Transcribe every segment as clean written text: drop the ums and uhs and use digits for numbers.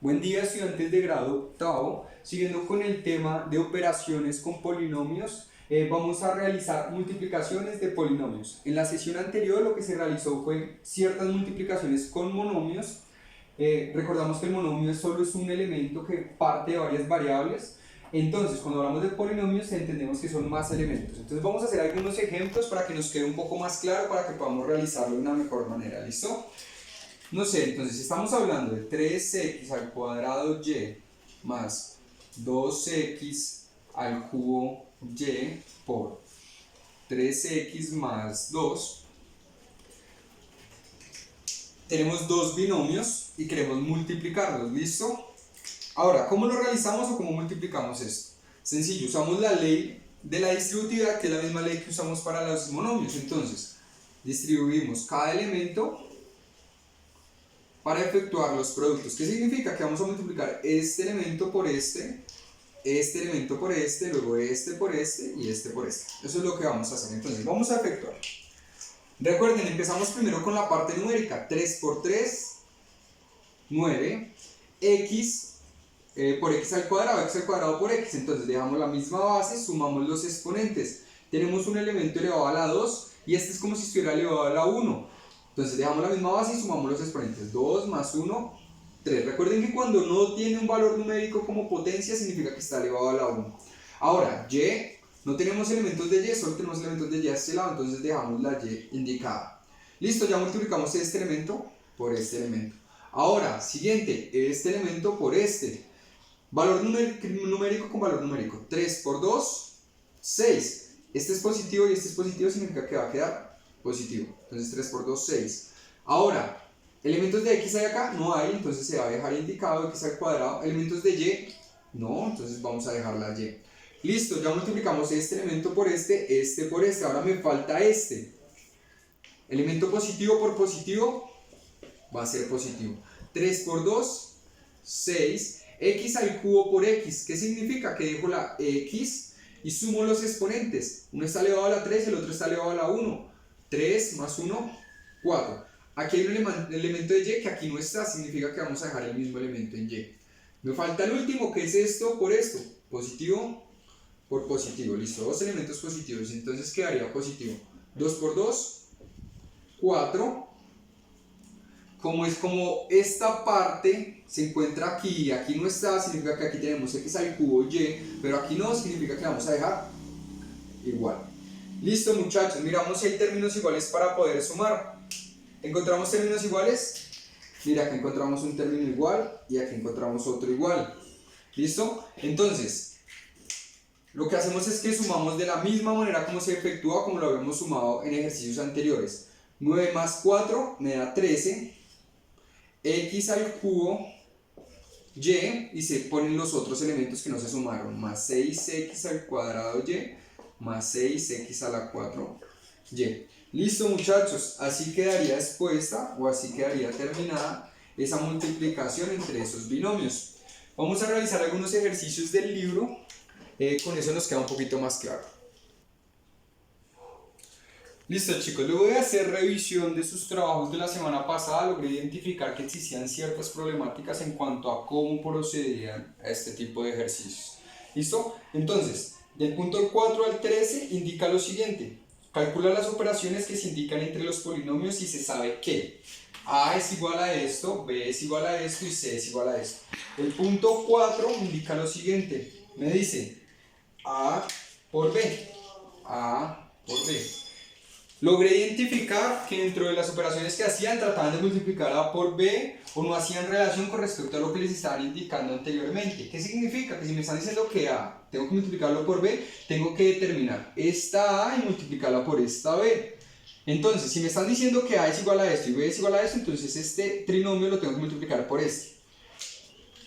Buen día, estudiantes de grado octavo. Siguiendo con el tema de operaciones con polinomios, vamos a realizar multiplicaciones de polinomios. En la sesión anterior lo que se realizó fue ciertas multiplicaciones con monomios. Recordamos que el monomio solo es un elemento que parte de varias variables. Entonces, cuando hablamos de polinomios entendemos que son más elementos. Entonces vamos a hacer algunos ejemplos para que nos quede un poco más claro, para que podamos realizarlo de una mejor manera. ¿Listo? No sé, entonces estamos hablando de 3x al cuadrado y más 2x al cubo y por 3x más 2. Tenemos dos binomios y queremos multiplicarlos, ¿listo? Ahora, ¿cómo lo realizamos o cómo multiplicamos esto? Sencillo, usamos la ley de la distributividad, que es la misma ley que usamos para los monomios. Entonces, distribuimos cada elemento para efectuar los productos. ¿Qué significa? Que vamos a multiplicar este elemento por este elemento por este, luego este por este y este por este. Eso es lo que vamos a hacer. Entonces, vamos a efectuar. Recuerden, empezamos primero con la parte numérica. 3 por 3, 9. X por x al cuadrado por x. Entonces, dejamos la misma base, sumamos los exponentes. Tenemos un elemento elevado a la 2 y este es como si estuviera elevado a la 1. Entonces dejamos la misma base y sumamos los exponentes. 2 más 1, 3. Recuerden que cuando no tiene un valor numérico como potencia significa que está elevado a la 1. Ahora, y, no tenemos elementos de y, solo tenemos elementos de y a este lado, entonces dejamos la y indicada. Listo, ya multiplicamos este elemento por este elemento. Ahora, siguiente, este elemento por este. Valor numérico con valor numérico. 3 por 2, 6. Este es positivo y este es positivo, significa que va a quedar positivo. Entonces 3 por 2, 6. Ahora, elementos de x hay acá, no hay, entonces se va a dejar indicado x al cuadrado. Elementos de y, no, entonces vamos a dejar la y. Listo, ya multiplicamos este elemento por este por este. Ahora me falta este. Elemento positivo por positivo va a ser positivo. 3 por 2, 6. X al cubo por x. ¿Qué significa? Que dejo la x y sumo los exponentes. Uno está elevado a la 3 y el otro está elevado a la 1. 3 más 1, 4. Aquí hay un elemento de y que aquí no está, significa que vamos a dejar el mismo elemento en y. Me falta el último, que es esto por esto. Positivo por positivo. Listo, dos elementos positivos. Entonces quedaría positivo. 2 por 2, 4. Como esta parte se encuentra aquí y aquí no está, significa que aquí tenemos x al cubo y, pero aquí no, significa que vamos a dejar igual. Listo, muchachos, miramos si hay términos iguales para poder sumar. ¿Encontramos términos iguales? Mira, aquí encontramos un término igual y aquí encontramos otro igual. ¿Listo? Entonces, lo que hacemos es que sumamos de la misma manera como se efectúa, como lo habíamos sumado en ejercicios anteriores. 9 más 4 me da 13. X al cubo y se ponen los otros elementos que no se sumaron, más 6x al cuadrado y más 6x a la 4y. Listo, muchachos, así quedaría expuesta o así quedaría terminada esa multiplicación entre esos binomios. Vamos a realizar algunos ejercicios del libro, con eso nos queda un poquito más claro. Listo, chicos, luego de hacer revisión de sus trabajos de la semana pasada, logré identificar que existían ciertas problemáticas en cuanto a cómo procedían a este tipo de ejercicios. ¿Listo? Entonces, del punto 4 al 13 indica lo siguiente. Calcula las operaciones que se indican entre los polinomios y se sabe que a es igual a esto, b es igual a esto y c es igual a esto. El punto 4 indica lo siguiente. Me dice a por b, a por b. Logré identificar que dentro de las operaciones que hacían trataban de multiplicar A por B o no hacían relación con respecto a lo que les estaban indicando anteriormente. ¿Qué significa? Que si me están diciendo que A tengo que multiplicarlo por B, tengo que determinar esta A y multiplicarla por esta B. Entonces, si me están diciendo que A es igual a esto y B es igual a esto, entonces este trinomio lo tengo que multiplicar por este.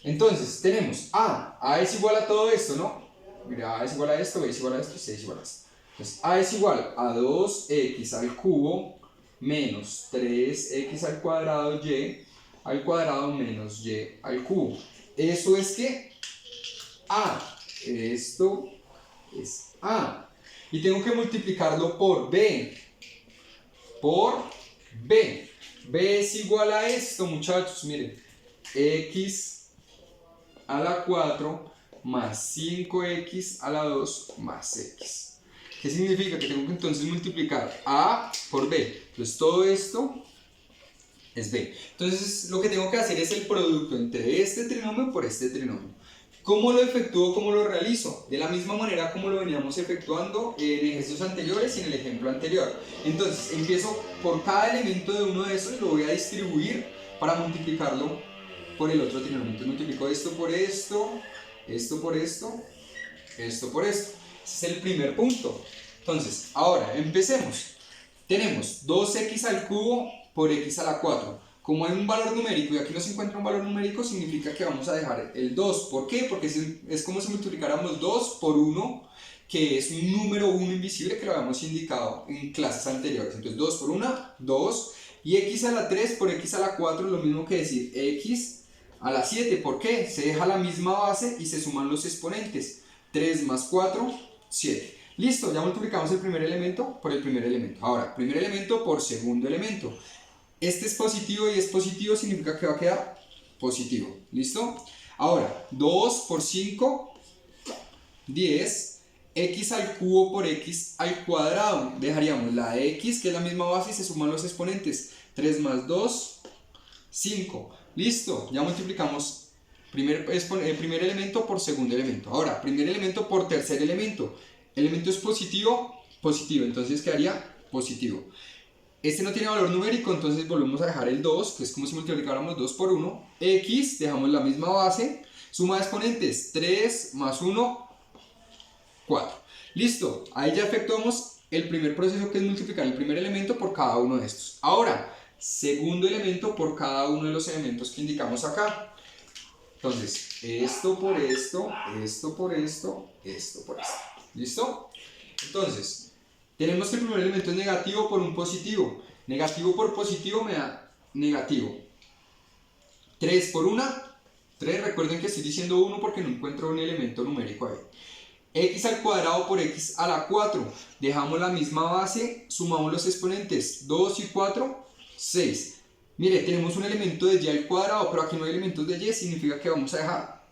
Entonces, tenemos A es igual a todo esto, ¿no? Mira, A es igual a esto, B es igual a esto y C es igual a esto. Entonces, A es igual a 2x al cubo menos 3x al cuadrado y al cuadrado menos y al cubo. Eso es que A, esto es A. Y tengo que multiplicarlo por B. Por B. B es igual a esto, muchachos, miren. X a la 4 más 5x a la 2 más x. ¿Qué significa? Que tengo que entonces multiplicar a por b. Entonces todo esto es b. Entonces lo que tengo que hacer es el producto entre este trinomio por este trinomio. ¿Cómo lo efectúo? ¿Cómo lo realizo? De la misma manera como lo veníamos efectuando en ejercicios anteriores y en el ejemplo anterior. Entonces empiezo por cada elemento de uno de estos y lo voy a distribuir para multiplicarlo por el otro trinomio. Entonces multiplico esto por esto, esto por esto, esto por esto. Ese es el primer punto. Entonces, ahora empecemos. Tenemos 2x al cubo por x a la 4. Como hay un valor numérico y aquí no se encuentra un valor numérico, significa que vamos a dejar el 2. ¿Por qué? Porque es como si multiplicáramos 2 por 1, que es un número 1 invisible que lo habíamos indicado en clases anteriores. Entonces 2 por 1, 2. Y x a la 3 por x a la 4 es lo mismo que decir x a la 7. ¿Por qué? Se deja la misma base y se suman los exponentes. 3 más 4, 7. Listo, ya multiplicamos el primer elemento por el primer elemento. Ahora, primer elemento por segundo elemento. Este es positivo y es positivo, significa que va a quedar positivo. ¿Listo? Ahora, 2 por 5, 10. X al cubo por x al cuadrado. Dejaríamos la x, que es la misma base, y se suman los exponentes. 3 más 2, 5. Listo, ya multiplicamos el primer elemento por segundo elemento. Ahora, primer elemento por tercer elemento. Elemento es positivo, positivo, entonces quedaría positivo. Este no tiene valor numérico, entonces volvemos a dejar el 2, que es como si multiplicáramos 2 por 1. X, dejamos la misma base. Suma de exponentes, 3 más 1, 4. Listo, ahí ya efectuamos el primer proceso, que es multiplicar el primer elemento por cada uno de estos. Ahora, segundo elemento por cada uno de los elementos que indicamos acá. Entonces, esto por esto, esto por esto, esto por esto. ¿Listo? Entonces, tenemos que el primer elemento es negativo por un positivo. Negativo por positivo me da negativo. 3 por 1, 3. Recuerden que estoy diciendo 1 porque no encuentro un elemento numérico ahí. X al cuadrado por x a la 4. Dejamos la misma base, sumamos los exponentes. 2 y 4, 6. Mire, tenemos un elemento de y al cuadrado, pero aquí no hay elementos de y, significa que vamos a dejar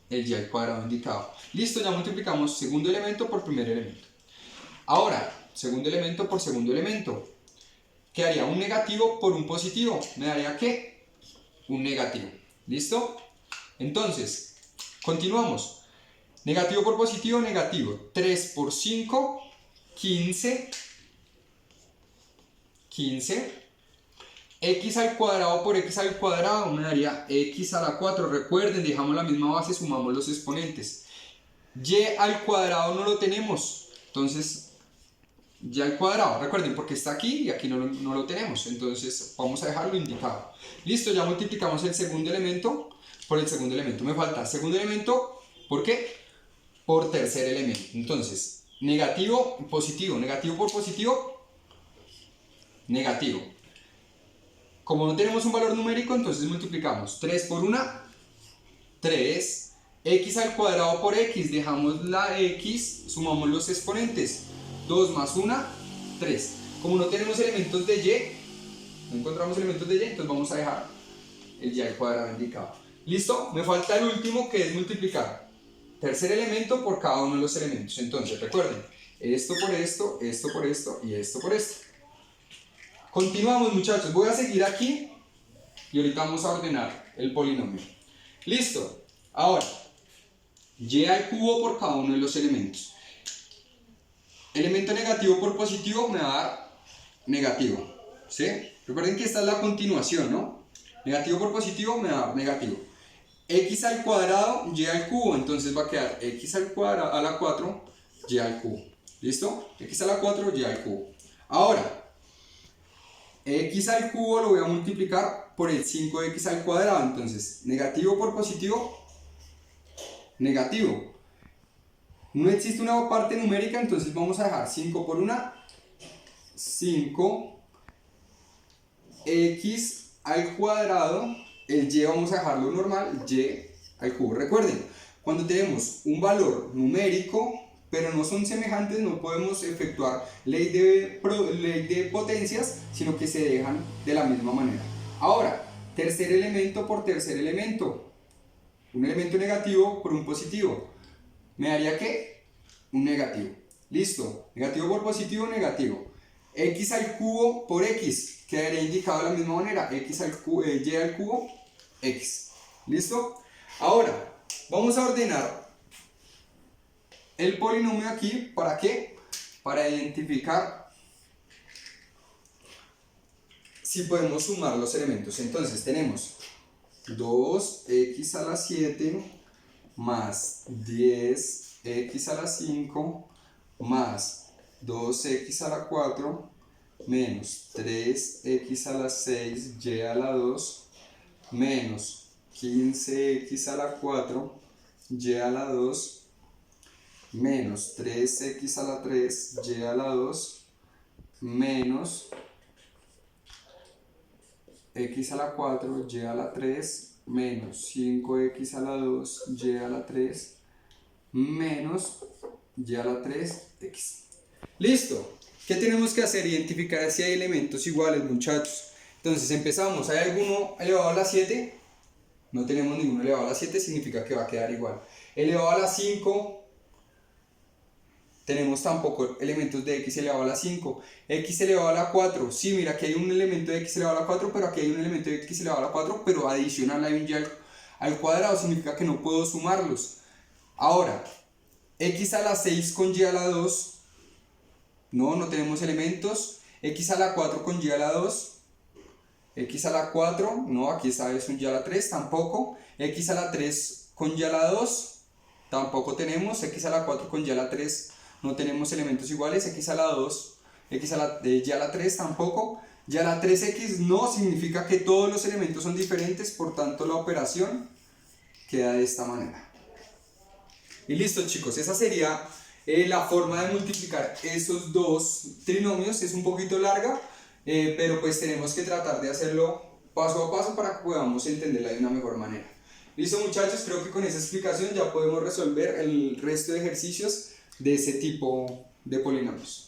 el y al cuadrado indicado. Listo, ya multiplicamos segundo elemento por primer elemento. Ahora, segundo elemento por segundo elemento. Quedaría un negativo por un positivo. ¿Me daría qué? Un negativo. ¿Listo? Entonces, continuamos. Negativo por positivo, negativo. 3 por 5, 15. 15. X al cuadrado por x al cuadrado me daría x a la 4. Recuerden, dejamos la misma base, sumamos los exponentes. Y al cuadrado no lo tenemos. Entonces, y al cuadrado, recuerden, porque está aquí y aquí no lo tenemos. Entonces, vamos a dejarlo indicado. Listo, ya multiplicamos el segundo elemento por el segundo elemento. Me falta segundo elemento, ¿por qué? Por tercer elemento. Entonces, negativo, positivo. Negativo por positivo, negativo. Como no tenemos un valor numérico, entonces multiplicamos 3 por 1, 3. X al cuadrado por x, dejamos la x, sumamos los exponentes. 2 más 1, 3. Como no tenemos elementos de y, no encontramos elementos de y, entonces vamos a dejar el y al cuadrado indicado. ¿Listo? Me falta el último, que es multiplicar tercer elemento por cada uno de los elementos. Entonces, recuerden, esto por esto, esto por esto y esto por esto. Continuamos, muchachos, voy a seguir aquí y ahorita vamos a ordenar el polinomio. Listo, ahora y al cubo por cada uno de los elementos. Elemento negativo por positivo me va a dar negativo, ¿sí? Recuerden que esta es la continuación, ¿no? Negativo por positivo me va a dar negativo. X al cuadrado, y al cubo, entonces va a quedar x al cuadrado a la 4, y al cubo. ¿Listo? X a la 4, y al cubo. Ahora, x al cubo lo voy a multiplicar por el 5x al cuadrado. Entonces, negativo por positivo, negativo. No existe una parte numérica, entonces vamos a dejar 5 por 1, 5. X al cuadrado, el y vamos a dejarlo normal, y al cubo. Recuerden, cuando tenemos un valor numérico, pero no son semejantes, no podemos efectuar ley de potencias, sino que se dejan de la misma manera. Ahora, tercer elemento por tercer elemento. un elemento negativo por un positivo. ¿Me daría qué? Un negativo. Listo, negativo por positivo, negativo. X al cubo por X, quedaría indicado de la misma manera, X al cubo, Y al cubo, X. ¿Listo? Ahora, vamos a ordenar el polinomio aquí, ¿para qué? Para identificar si podemos sumar los elementos. Entonces tenemos 2x a la 7 más 10x a la 5 más 2x a la 4 menos 3x a la 6 y a la 2 menos 15x a la 4 y a la 2 menos 3x a la 3 y a la 2 menos x a la 4 y a la 3 menos 5x a la 2 y a la 3 menos y a la 3 x. Listo. ¿Qué tenemos que hacer? Identificar si hay elementos iguales, muchachos. Entonces empezamos. ¿Hay alguno elevado a la 7? No tenemos ninguno elevado a la 7, significa que va a quedar igual. Elevado a la 5, tenemos tampoco elementos de x elevado a la 5. X elevado a la 4, sí, mira, aquí hay un elemento de x elevado a la 4, pero aquí hay un elemento de x elevado a la 4, pero adicional hay un y al cuadrado, significa que no puedo sumarlos. Ahora, x a la 6 con y a la 2, no tenemos elementos. X a la 4 con y a la 2, x a la 4, no, aquí esta vez un y a la 3, tampoco. X a la 3 con y a la 2, tampoco tenemos. X a la 4 con y a la 3, no tenemos elementos iguales. X a la 2, x a la, y a la 3 tampoco. Y a la 3x no, significa que todos los elementos son diferentes, por tanto la operación queda de esta manera. Y listo, chicos, esa sería la forma de multiplicar esos dos trinomios. Es un poquito larga, pero pues tenemos que tratar de hacerlo paso a paso para que podamos entenderla de una mejor manera. Listo, muchachos, creo que con esa explicación ya podemos resolver el resto de ejercicios de ese tipo de polinomios.